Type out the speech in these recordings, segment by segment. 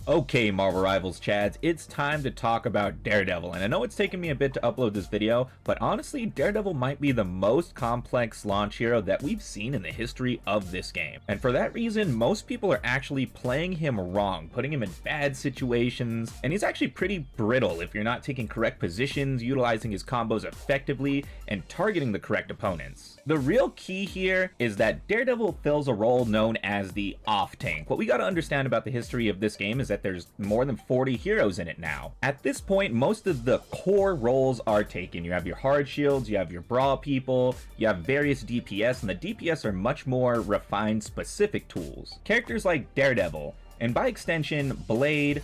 Okay, Marvel Rivals Chads, it's time to talk about Daredevil, and I know it's taken me a bit to upload this video, but honestly, Daredevil might be the most complex launch hero that we've seen in the history of this game. And for that reason, most people are actually playing him wrong, putting him in bad situations, and he's actually pretty brittle if you're not taking correct positions, utilizing his combos effectively, and targeting the correct opponents. The real key here is that Daredevil fills a role known as the off tank. What we gotta understand about the history of this game is that there's more than 40 heroes in it now. At this point, most of the core roles are taken. You have your hard shields, you have your brawl people, you have various DPS, and the DPS are much more refined specific tools. Characters like Daredevil, and by extension, Blade,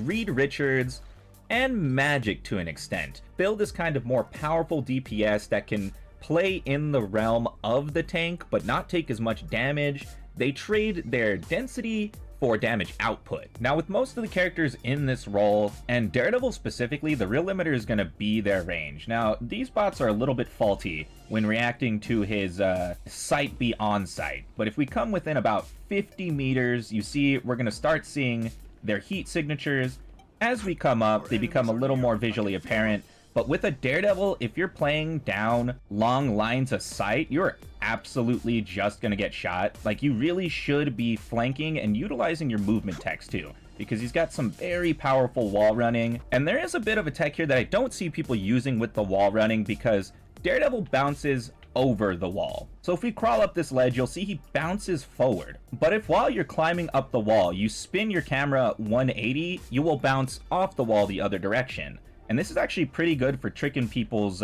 Reed Richards, and Magic to an extent, build this kind of more powerful DPS that can play in the realm of the tank, but not take as much damage. They trade their density for damage output. Now, with most of the characters in this role, and Daredevil specifically, the real limiter is going to be their range. Now, these bots are a little bit faulty when reacting to his sight beyond sight, but if we come within about 50 meters, you see we're going to start seeing their heat signatures. As we come up, they become a little more visually apparent. But with a Daredevil, if you're playing down long lines of sight, you're absolutely just gonna get shot. Like, you really should be flanking and utilizing your movement text too, because he's got some very powerful wall running. And there is a bit of a tech here that I don't see people using with the wall running, because Daredevil bounces over the wall. So if we crawl up this ledge, you'll see he bounces forward. But if while you're climbing up the wall, you spin your camera 180, you will bounce off the wall the other direction. And this is actually pretty good for tricking people's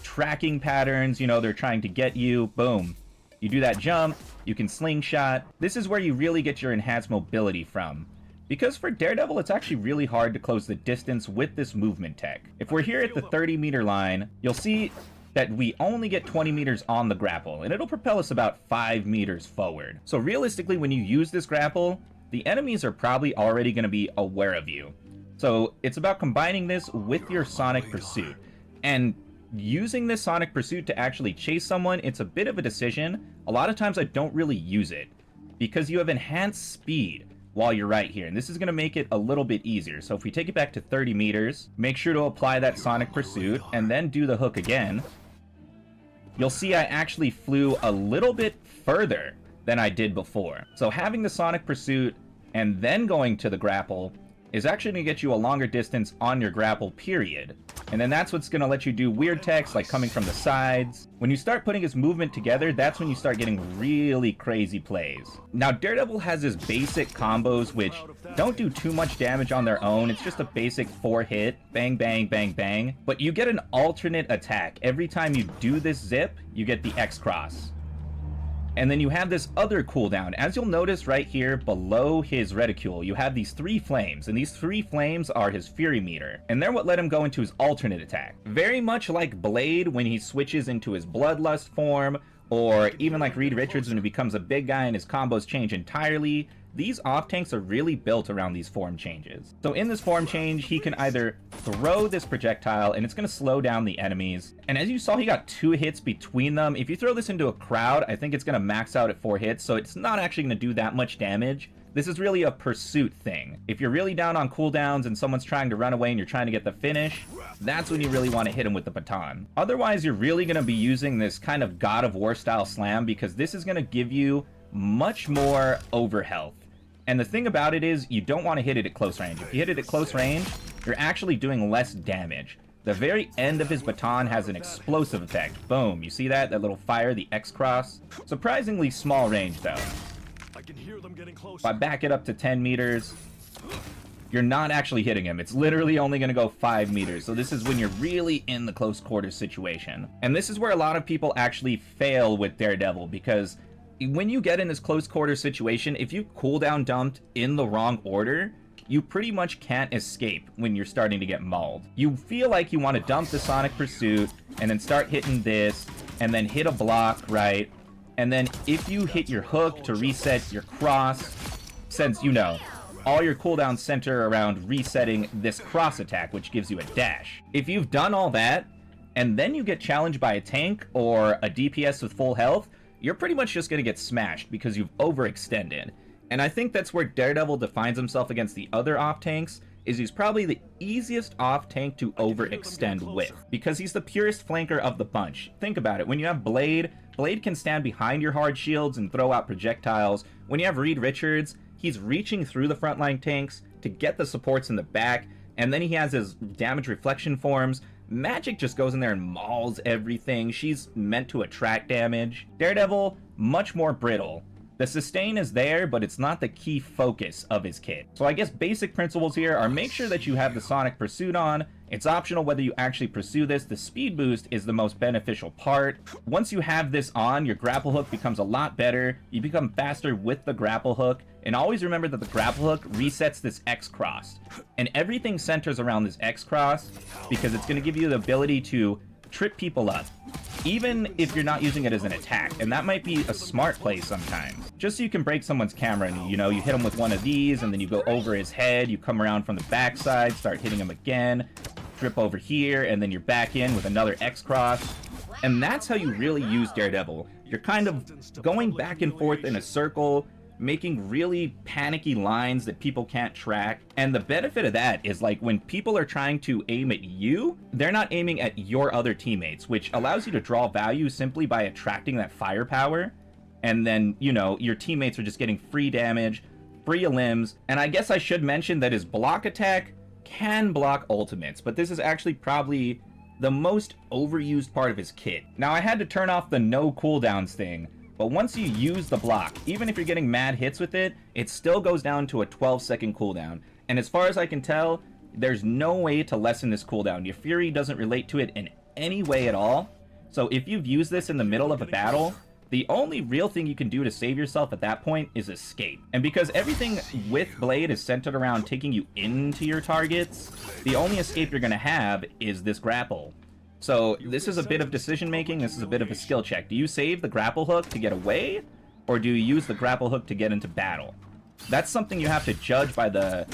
tracking patterns. You know, they're trying to get you. Boom. You do that jump. You can slingshot. This is where you really get your enhanced mobility from. Because for Daredevil, it's actually really hard to close the distance with this movement tech. If we're here at the 30-meter line, you'll see that we only get 20 meters on the grapple, and it'll propel us about 5 meters forward. So realistically, when you use this grapple, the enemies are probably already going to be aware of you. So it's about combining this with your Sonic Pursuit. And using this Sonic Pursuit to actually chase someone, it's a bit of a decision. A lot of times I don't really use it, because you have enhanced speed while you're right here. And this is going to make it a little bit easier. So if we take it back to 30 meters, make sure to apply that Sonic Pursuit, and then do the hook again. You'll see I actually flew a little bit further than I did before. So having the Sonic Pursuit and then going to the grapple is actually going to get you a longer distance on your grapple, period. And then that's what's going to let you do weird techs like coming from the sides. When you start putting his movement together, that's when you start getting really crazy plays. Now, Daredevil has his basic combos, which don't do too much damage on their own. It's just a basic 4-hit, bang, bang, bang, bang. But you get an alternate attack. Every time you do this zip, you get the X-Cross. And then you have this other cooldown. As you'll notice right here below his reticule, you have these 3 flames, and these 3 flames are his fury meter, and they're what let him go into his alternate attack. Very much like Blade when he switches into his bloodlust form, or even like Reed Richards when he becomes a big guy and his combos change entirely. These off tanks are really built around these form changes. So in this form change, he can either throw this projectile and it's going to slow down the enemies. And as you saw, he got 2 hits between them. If you throw this into a crowd, I think it's going to max out at 4 hits. So it's not actually going to do that much damage. This is really a pursuit thing. If you're really down on cooldowns and someone's trying to run away and you're trying to get the finish, that's when you really want to hit him with the baton. Otherwise, you're really going to be using this kind of God of War style slam, because this is going to give you much more overhealth. And the thing about it is, you don't want to hit it at close range. If you hit it at close range, you're actually doing less damage. The very end of his baton has an explosive effect. Boom, you see that? That little fire, the X-Cross. Surprisingly small range, though. If I back it up to 10 meters, you're not actually hitting him. It's literally only going to go 5 meters. So this is when you're really in the close quarters situation. And this is where a lot of people actually fail with Daredevil, because when you get in this close quarters situation, if you cooldown dumped in the wrong order, you pretty much can't escape when you're starting to get mauled. You feel like you want to dump the Sonic Pursuit and then start hitting this and then hit a block, right? And then if you hit your hook to reset your cross, since, you know, all your cooldowns center around resetting this cross attack, which gives you a dash. If you've done all that, and then you get challenged by a tank or a DPS with full health, you're pretty much just going to get smashed because you've overextended. And I think that's where Daredevil defines himself against the other off-tanks, is he's probably the easiest off-tank to overextend with, because he's the purest flanker of the bunch. Think about it, when you have Blade can stand behind your hard shields and throw out projectiles. When you have Reed Richards, he's reaching through the frontline tanks to get the supports in the back, and then he has his damage reflection forms. Magic just goes in there and mauls everything. She's meant to attract damage. Daredevil, much more brittle. The sustain is there, but it's not the key focus of his kit. So I guess basic principles here are make sure that you have the Sonic Pursuit on. It's optional whether you actually pursue this. The speed boost is the most beneficial part. Once you have this on, your grapple hook becomes a lot better. You become faster with the grapple hook. And always remember that the grapple hook resets this X cross. And everything centers around this X cross because it's going to give you the ability to trip people up, even if you're not using it as an attack, and that might be a smart play sometimes. Just so you can break someone's camera, and you hit him with one of these, and then you go over his head, you come around from the backside, start hitting him again, trip over here, and then you're back in with another X-Cross. And that's how you really use Daredevil. You're kind of going back and forth in a circle, making really panicky lines that people can't track. And the benefit of that is, like, when people are trying to aim at you, they're not aiming at your other teammates, which allows you to draw value simply by attracting that firepower. And then, your teammates are just getting free damage, free limbs. And I guess I should mention that his block attack can block ultimates, but this is actually probably the most overused part of his kit. Now, I had to turn off the no cooldowns thing, but once you use the block, even if you're getting mad hits with it, it still goes down to a 12-second cooldown. And as far as I can tell, there's no way to lessen this cooldown. Your Fury doesn't relate to it in any way at all. So if you've used this in the middle of a battle, the only real thing you can do to save yourself at that point is escape. And because everything with Blade is centered around taking you into your targets, the only escape you're going to have is this grapple. So this is a bit of decision making, this is a bit of a skill check. Do you save the grapple hook to get away, or do you use the grapple hook to get into battle? That's something you have to judge by the,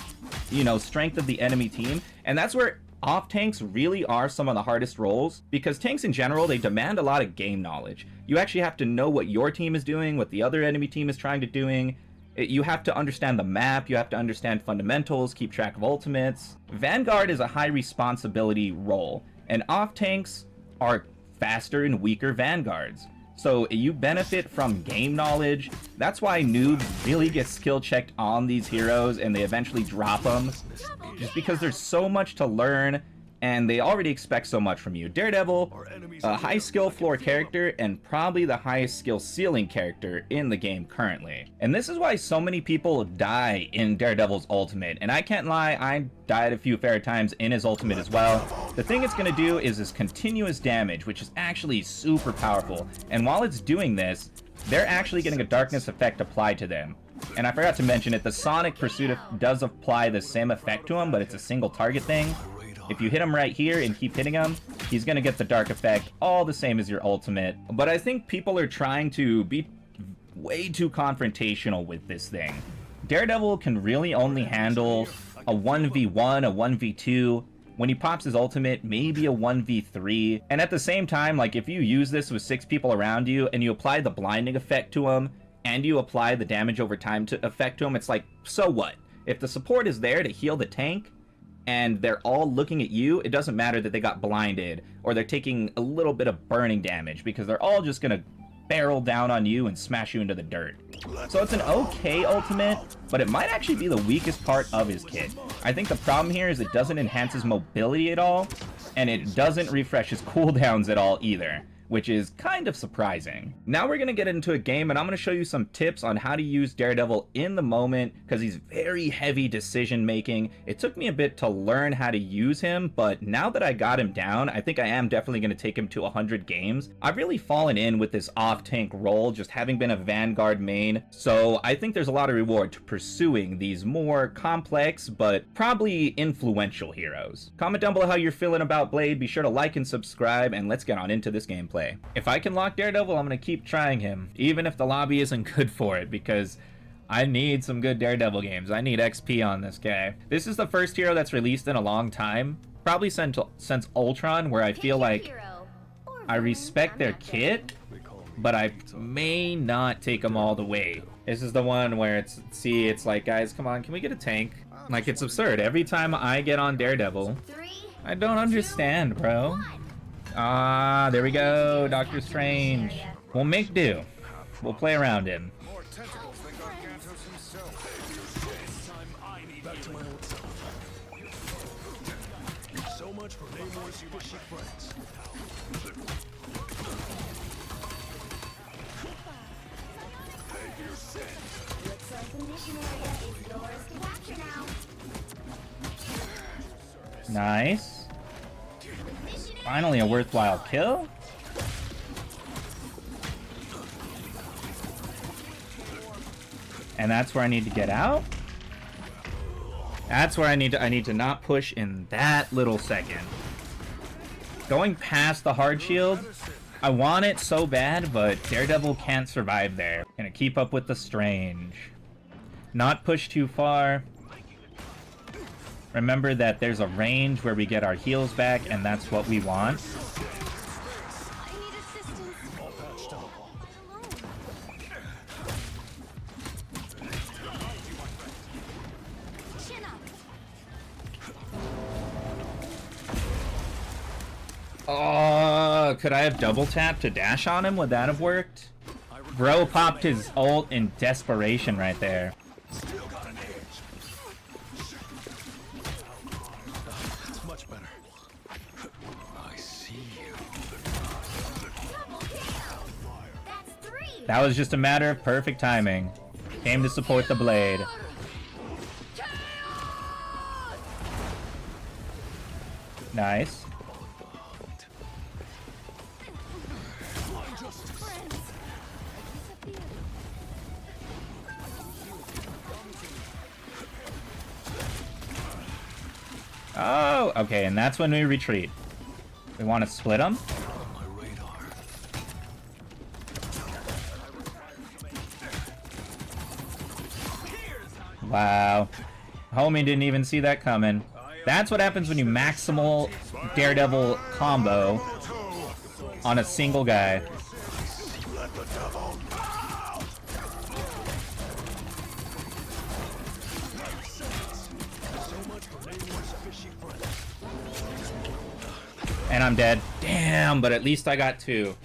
strength of the enemy team, and that's where off-tanks really are some of the hardest roles, because tanks in general, they demand a lot of game knowledge. You actually have to know what your team is doing, what the other enemy team is trying to doing. You have to understand the map, you have to understand fundamentals, keep track of ultimates. Vanguard is a high responsibility role, and off-tanks are faster and weaker vanguards. So you benefit from game knowledge. That's why noobs really get skill checked on these heroes and they eventually drop them. Just because there's so much to learn and they already expect so much from you. Daredevil, a high skill floor character and probably the highest skill ceiling character in the game currently. And this is why so many people die in Daredevil's ultimate. And I can't lie, I died a few fair times in his ultimate as well. The thing it's going to do is his continuous damage, which is actually super powerful. And while it's doing this, they're actually getting a darkness effect applied to them. And I forgot to mention it, the Sonic Pursuit does apply the same effect to him, but it's a single target thing. If you hit him right here and keep hitting him, he's going to get the dark effect, all the same as your ultimate. But I think people are trying to be way too confrontational with this thing. Daredevil can really only handle a 1v1, a 1v2. When he pops his ultimate, maybe a 1v3. And at the same time, like, if you use this with 6 people around you and you apply the blinding effect to him, and you apply the damage over time effect to him, it's like, so what? If the support is there to heal the tank, and they're all looking at you, it doesn't matter that they got blinded, or they're taking a little bit of burning damage, because they're all just gonna barrel down on you and smash you into the dirt. So it's an okay ultimate, but it might actually be the weakest part of his kit. I think the problem here is it doesn't enhance his mobility at all, and it doesn't refresh his cooldowns at all either, which is kind of surprising. Now we're gonna get into a game and I'm gonna show you some tips on how to use Daredevil in the moment, because he's very heavy decision making. It took me a bit to learn how to use him, but now that I got him down, I think I am definitely gonna take him to 100 games. I've really fallen in with this off-tank role, just having been a Vanguard main, so I think there's a lot of reward to pursuing these more complex but probably influential heroes. Comment down below how you're feeling about Blade, be sure to like and subscribe, and let's get on into this gameplay. If I can lock Daredevil, I'm going to keep trying him, even if the lobby isn't good for it, because I need some good Daredevil games. I need XP on this guy. This is the first hero that's released in a long time, probably since Ultron, where I feel like I respect their kit, but I may not take them all the way. This is the one where it's like, guys, come on, can we get a tank? Like, it's absurd. Every time I get on Daredevil, I don't understand, bro. Ah, there we go, Doctor Strange. We'll make do. We'll play around him. So much for Namor's fishy friends. Looks like the mission area is yours to capture now. Nice. Finally a worthwhile kill. And that's where I need to get out. That's where I need to not push in that little second. Going past the hard shield, I want it so bad, but Daredevil can't survive there. Gonna keep up with the Strange. Not push too far. Remember that there's a range where we get our heals back, and that's what we want. I need assistance. All patched up. Chin up. Oh, could I have double tapped to dash on him? Would that have worked? Bro popped his ult in desperation right there. Still got an edge. That's much better. I see you. Double kill. That's 3. That was just a matter of perfect timing. Came to support the blade. Nice. Friends. Disappear. Oh, okay, and that's when we retreat. We want to split them. On my radar. Wow. Homie didn't even see that coming. That's what happens when you maximal Daredevil combo on a single guy. Let the devil. So much for Namor's fishy friends. And I'm dead. Damn, but at least I got 2.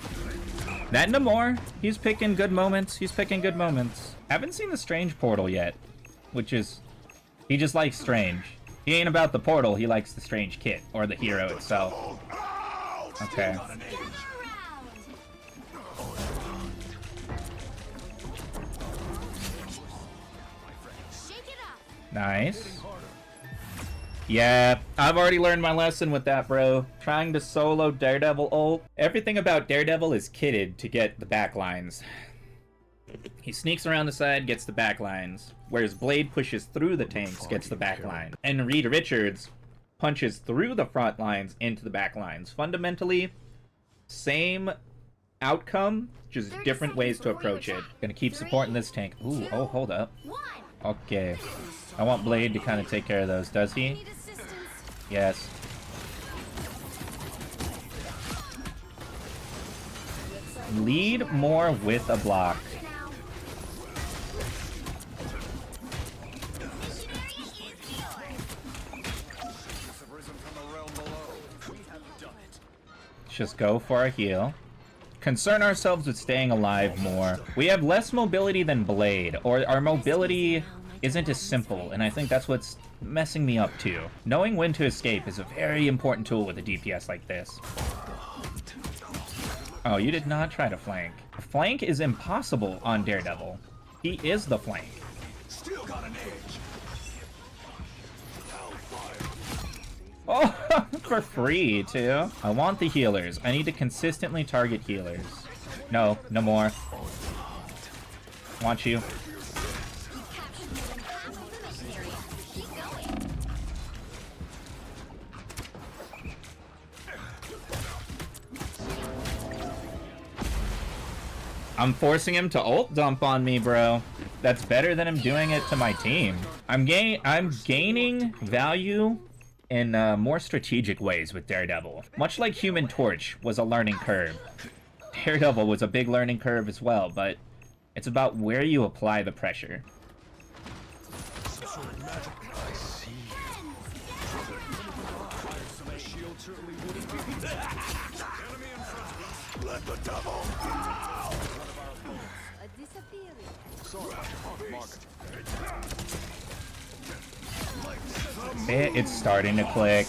That Namor, he's picking good moments. He's picking good moments. Haven't seen the Strange portal yet, which is... He just likes Strange. He ain't about the portal, he likes the Strange kit, or the hero itself. Okay. Shake it up. Nice. Yeah, I've already learned my lesson with that, bro. Trying to solo Daredevil ult. Everything about Daredevil is kitted to get the backlines. He sneaks around the side, gets the backlines, whereas Blade pushes through the tanks, gets the backline. And Reed Richards punches through the front lines into the backlines. Fundamentally, same outcome, just different ways to approach it. Gonna keep supporting this tank. Ooh, oh, hold up. 1. Okay. I want Blade to kind of take care of those. Does he? Need assistance. Yes. Lead more with a block. Now. Mission area is yours. Just go for a heal. Concern ourselves with staying alive more. We have less mobility than Blade, or our mobility isn't as simple, and I think that's what's messing me up too. Knowing when to escape is a very important tool with a DPS like this. Oh, you did not try to flank. Flank is impossible on Daredevil. He is the flank. Still got an edge. Oh, for free, too. I want the healers. I need to consistently target healers. No, no more. Want you. I'm forcing him to ult dump on me, bro. That's better than him doing it to my team. I'm gaining value in more strategic ways with Daredevil. Much like Human Torch was a learning curve. Daredevil was a big learning curve as well, but It's about where you apply the pressure. Some sort of magic. I see. My shield certainly wouldn't be. Enemy in front. Let the devil out. Disappearing. It's starting to click.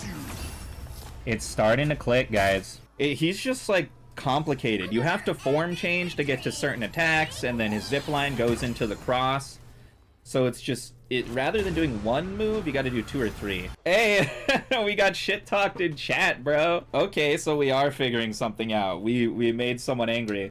It's starting to click, guys. He's just like complicated. You have to form change to get to certain attacks, and then his zip line goes into the cross. So it's just, rather than doing one move, you gotta do 2 or 3. Hey, we got shit talked in chat, bro. Okay, so we are figuring something out. We made someone angry.